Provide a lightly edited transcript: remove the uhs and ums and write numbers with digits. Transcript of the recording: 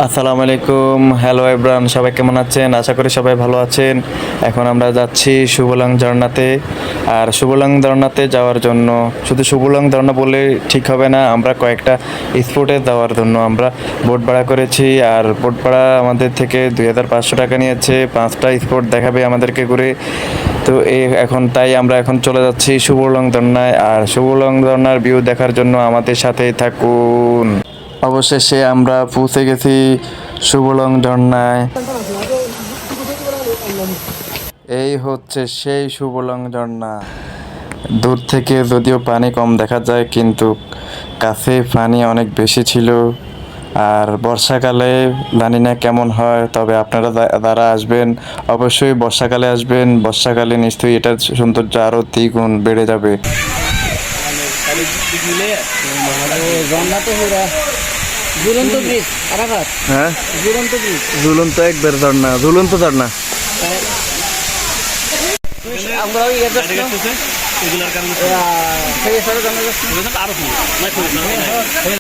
আসসালামু আলাইকুম, hello everyone, সবাই কেমন আছেন? আশা করি সবাই ভালো আছেন। এখন আমরা যাচ্ছি শুভলং ঝর্ণাতে। আর শুভলং ঝর্ণাতে যাওয়ার জন্য শুধু শুভলং ঝর্ণা বললে ঠিক হবে না, আমরা কয়েকটা স্পটে যাওয়ার জন্য আমরা বোট ভাড়া করেছি। আর বোট ভাড়া আমাদের থেকে 2500 টাকা নিয়েছে, 5টা স্পট দেখাবে আমাদেরকে ঘুরে। তো এখন তাই আমরা এখন চলে যাচ্ছি শুভলং ঝর্ণায়। আর শুভলং ঝর্ণার ভিউ দেখার জন্য আমাদের সাথেই থাকুন। অবশেষে আমরা পৌঁছে গেছি শুভলং ঝর্ণায়। এই হচ্ছে সেই শুভলং ঝর্ণা। দূর থেকে যদিও পানি কম দেখা যায়, কিন্তু কাছে পানি অনেক বেশি ছিল। আর বর্ষাকালে জানি না কেমন হয়, তবে আপনারা যারা আসবেন অবশ্যই বর্ষাকালে আসবেন। বর্ষাকালে নিশ্চয়ই এটার সৌন্দর্য আরও দ্বিগুণ বেড়ে যাবে। ঝুলন্ত ব্রিজ আরাফাত, হ্যাঁ, ঝুলন্ত ব্রিজ। ঝুলন্ত একবার ঝর্ণা, ঝুলন্ত ঝর্ণা। আমরা ওই ইয়ে যাচ্ছিলাম, এগুলার কারণে সেই হিসাবে জানা যাচ্ছে। আরো